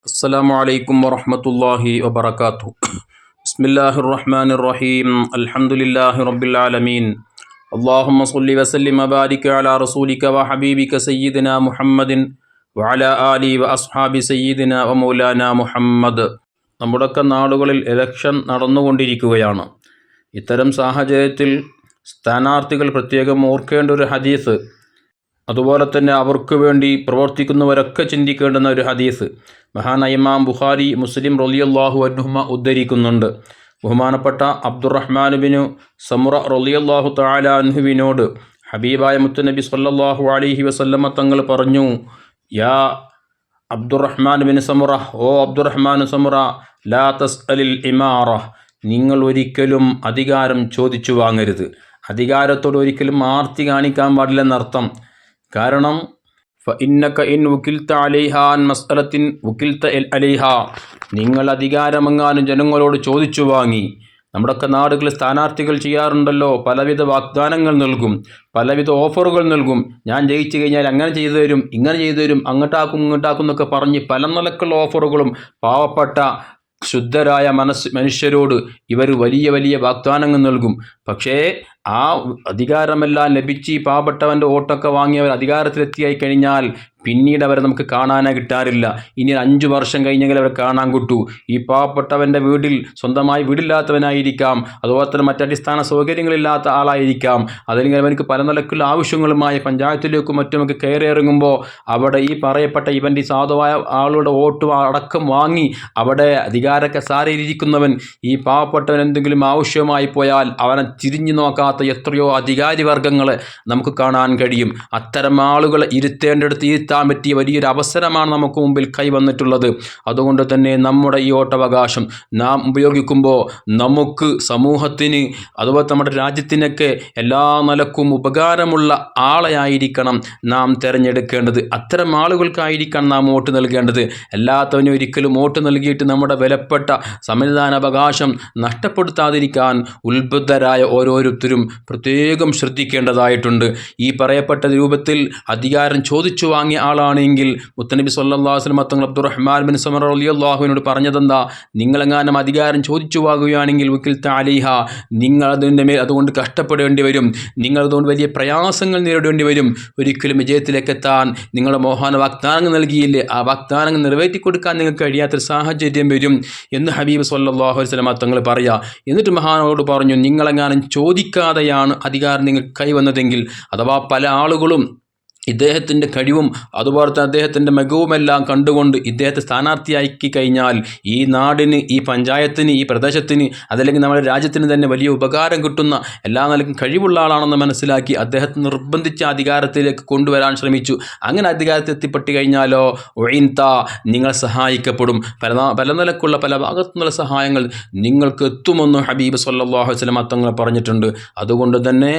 السلام عليكم ورحمة الله وبركاته. بسم الله الرحمن الرحيم. الحمد لله رب العالمين. اللهم صل وسلم وبارك على رسولك وحبيبك سيدنا محمد وعلى آله وأصحاب سيدنا ومولانا മുഹമ്മദ്. നമ്മുടെയൊക്കെ നാടുകളിൽ ഇലക്ഷൻ നടന്നുകൊണ്ടിരിക്കുകയാണ്. ഇത്തരം സാഹചര്യത്തിൽ സ്ഥാനാർത്ഥികൾ പ്രത്യേകം ഓർക്കേണ്ട ഒരു ഹദീസ്, അതുപോലെ തന്നെ അവർക്ക് വേണ്ടി പ്രവർത്തിക്കുന്നവരൊക്കെ ചിന്തിക്കേണ്ടുന്ന ഒരു ഹദീസ് മഹാനായ ഇമാം ബുഖാരി, മുസ്ലിം റളിയല്ലാഹു അൻഹുമ ഉദ്ധരിക്കുന്നുണ്ട്. ബഹുമാനപ്പെട്ട അബ്ദുറഹ്മാൻ ബിൻ സമുറ റളിയല്ലാഹു തആല അൻഹുവിനോട് ഹബീബായ മുത്തുനബി സ്വല്ലല്ലാഹു അലൈഹി വസല്ലമ തങ്ങൾ പറഞ്ഞു, യാ അബ്ദുറഹ്മാൻ ബിൻ സമുറ, ഓ അബ്ദുറഹ്മാൻ സമുറ, ലാ തസ്അലിൽ ഇമാറ, നിങ്ങൾ ഒരിക്കലും അധികാരം ചോദിച്ചു വാങ്ങരുത്. അധികാരത്തോട് ഒരിക്കലും ആർത്തി കാണിക്കാൻ പാടില്ലെന്നർത്ഥം. കാരണം ഫഇന്നക ഇൻ വുകിൽത അലൈഹ അൻ മസ്അലത്തിൻ വുകിൽത അലൈഹ, നിങ്ങൾ അധികാരമെങ്ങാനും ജനങ്ങളോട് ചോദിച്ചു വാങ്ങി. നമ്മുടെയൊക്കെ നാടുകളിൽ സ്ഥാനാർത്ഥികൾ ചെയ്യാറുണ്ടല്ലോ, പലവിധ വാഗ്ദാനങ്ങൾ നൽകും, പലവിധ ഓഫറുകൾ നൽകും. ഞാൻ ജയിച്ചു കഴിഞ്ഞാൽ അങ്ങനെ ചെയ്തു തരും, ഇങ്ങനെ ചെയ്തു തരും, അങ്ങോട്ടാക്കും ഇങ്ങോട്ടാക്കും എന്നൊക്കെ പറഞ്ഞ് പല നിലക്കുള്ള ഓഫറുകളും പാവപ്പെട്ട ശുദ്ധരായ മനുഷ്യരോട് ഇവർ വലിയ വലിയ വാഗ്ദാനങ്ങൾ നൽകും. പക്ഷേ ആ അധികാരമെല്ലാം ലഭിച്ച് ഈ പാവപ്പെട്ടവൻ്റെ വോട്ടൊക്കെ വാങ്ങിയവർ അധികാരത്തിലെത്തിയായി കഴിഞ്ഞാൽ പിന്നീട് അവരെ നമുക്ക് കാണാനായി കിട്ടാറില്ല. ഇനി 5 വർഷം കഴിഞ്ഞെങ്കിൽ അവരെ കാണാൻ കിട്ടൂ. ഈ പാവപ്പെട്ടവൻ്റെ വീട്ടിൽ സ്വന്തമായി വീടില്ലാത്തവനായിരിക്കാം, അതുപോലെ തന്നെ മറ്റടിസ്ഥാന സൗകര്യങ്ങളില്ലാത്ത ആളായിരിക്കാം, അതല്ലെങ്കിൽ അവനക്ക് പല നിലക്കുള്ള ആവശ്യങ്ങളുമായി പഞ്ചായത്തിലേക്കും മറ്റുമൊക്കെ കയറിയിറങ്ങുമ്പോൾ അവിടെ ഈ പറയപ്പെട്ട ഇവൻ്റെ സാധുവായ ആളുടെ വോട്ട് അടക്കം വാങ്ങി അവിടെ അധികാരമൊക്കെ സാരയിരിക്കുന്നവൻ ഈ പാവപ്പെട്ടവൻ എന്തെങ്കിലും ആവശ്യമായി പോയാൽ അവനെ തിരിഞ്ഞു നോക്കാത്ത എത്രയോ അധികാരി വർഗങ്ങളെ നമുക്ക് കാണാൻ കഴിയും. അത്തരം ആളുകളെ ഇരുത്തേണ്ടടുത്ത് ഇരുത്താൻ പറ്റിയ വലിയൊരു അവസരമാണ് നമുക്ക് മുമ്പിൽ കൈവന്നിട്ടുള്ളത്. അതുകൊണ്ട് തന്നെ നമ്മുടെ ഈ വോട്ടവകാശം നാം ഉപയോഗിക്കുമ്പോൾ നമുക്ക് സമൂഹത്തിന്, അതുപോലെ നമ്മുടെ രാജ്യത്തിനൊക്കെ എല്ലാ നിലക്കും ഉപകാരമുള്ള ആളെയായിരിക്കണം നാം തിരഞ്ഞെടുക്കേണ്ടത്. അത്തരം ആളുകൾക്കായിരിക്കണം നാം വോട്ട് നൽകേണ്ടത്. എല്ലാത്തവനും ഒരിക്കലും വോട്ട് നൽകിയിട്ട് നമ്മുടെ വിലപ്പെട്ട സമ്മതിദാനാവകാശം നഷ്ടപ്പെടുത്താതിരിക്കാൻ ഉത്ബുദ്ധരായ ഓരോരുത്തരും പ്രത്യേകം ശ്രദ്ധിക്കേണ്ടതായിട്ടുണ്ട്. ഈ പറയപ്പെട്ട രൂപത്തിൽ അധികാരം ചോദിച്ചു വാങ്ങിയ ആളാണെങ്കിൽ മുത്തനബി സ്വല്ലല്ലാഹു അലൈഹി വസല്ലം തങ്ങൾ അബ്ദുറഹ്മാൻ ബിൻ സമുറ റളിയല്ലാഹുവിനോട് പറഞ്ഞതെന്താ, നിങ്ങളെങ്ങാനും അധികാരം ചോദിച്ചു വാങ്ങുകയാണെങ്കിൽ വക്കിൽത അലൈഹ, നിങ്ങൾ അതിൻ്റെ മേൽ അതുകൊണ്ട് കഷ്ടപ്പെടേണ്ടി വരും, നിങ്ങൾ അതുകൊണ്ട് വലിയ പ്രയാസങ്ങൾ നേരിടേണ്ടി വരും. ഒരിക്കലും വിജയത്തിലേക്ക് എത്താൻ നിങ്ങളുടെ മോഹന വാഗ്ദാനങ്ങൾ നൽകിയില്ലേ, ആ വാഗ്ദാനങ്ങൾ നിറവേറ്റി കൊടുക്കാൻ നിങ്ങൾക്ക് കഴിയാത്തൊരു സാഹചര്യം വരും എന്ന് ഹബീബ് സ്വല്ലല്ലാഹു അലൈഹി വസല്ലം തങ്ങൾ പറയാ. എന്നിട്ട് മഹാനോട് പറഞ്ഞു, നിങ്ങളെങ്ങാനും ചോദിക്കാതെയാണ് അധികാരം നിങ്ങൾക്ക് കൈവന്നതെങ്കിൽ, അഥവാ പല ആളുകളും ഇദ്ദേഹത്തിൻ്റെ കഴിവും അതുപോലെ തന്നെ അദ്ദേഹത്തിൻ്റെ മികവുമെല്ലാം കണ്ടുകൊണ്ട് ഇദ്ദേഹത്തെ സ്ഥാനാർത്ഥിയാക്കി കഴിഞ്ഞാൽ ഈ നാടിന്, ഈ പഞ്ചായത്തിന്, ഈ പ്രദേശത്തിന്, അതല്ലെങ്കിൽ നമ്മുടെ രാജ്യത്തിന് തന്നെ വലിയ ഉപകാരം കിട്ടുന്ന എല്ലാ നിലക്കും കഴിവുള്ള ആളാണെന്ന് മനസ്സിലാക്കി അദ്ദേഹത്തെ നിർബന്ധിച്ച് അധികാരത്തിലേക്ക് കൊണ്ടുവരാൻ ശ്രമിച്ചു. അങ്ങനെ അധികാരത്തിൽ എത്തിപ്പെട്ട് കഴിഞ്ഞാലോ ഒഴിൻത, നിങ്ങൾ സഹായിക്കപ്പെടും. പല നിലക്കുള്ള പല ഭാഗത്തുനിന്നുള്ള സഹായങ്ങൾ നിങ്ങൾക്ക് എത്തുമെന്ന് ഹബീബ് സ്വല്ലല്ലാഹു അലൈഹി വസല്ലം തങ്ങൾ പറഞ്ഞിട്ടുണ്ട്. അതുകൊണ്ട് തന്നെ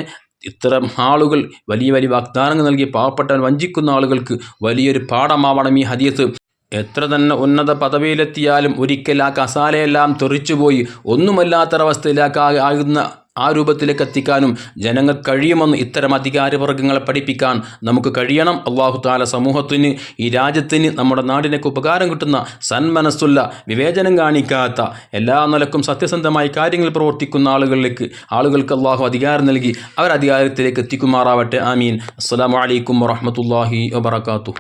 ഇത്തരം ആളുകൾ വലിയ വലിയ വാഗ്ദാനങ്ങൾ നൽകി പാവപ്പെട്ടവൻ വഞ്ചിക്കുന്ന ആളുകൾക്ക് വലിയൊരു പാഠമാവണം ഈ ഹദീസ്. എത്ര തന്നെ ഉന്നത പദവിയിലെത്തിയാലും ഒരിക്കൽ ആ കസാലയെല്ലാം തെറിച്ചുപോയി ഒന്നുമല്ലാത്തൊരവസ്ഥയിലാകുന്ന ആ രൂപത്തിലേക്ക് എത്തിക്കാനും ജനങ്ങൾ കഴിയുമെന്ന് ഇത്തരം അധികാരവർഗങ്ങളെ പഠിപ്പിക്കാൻ നമുക്ക് കഴിയണം. അല്ലാഹു തആല സമൂഹത്തിന്, ഈ രാജ്യത്തിന്, നമ്മുടെ നാടിനൊക്കെ ഉപകാരം കിട്ടുന്ന സന്മനസ്സുള്ള, വിവേചനം കാണിക്കാത്ത, എല്ലാ നിലക്കും സത്യസന്ധമായി കാര്യങ്ങൾ പ്രവർത്തിക്കുന്ന ആളുകൾക്ക് അല്ലാഹു അധികാരം നൽകി അവർ അധികാരത്തിലേക്ക് എത്തിക്കുമാറാവട്ടെ. ആമീൻ. അസ്സലാമു അലൈക്കും വറഹ്മത്തുള്ളാഹി വബറകാതുഹു.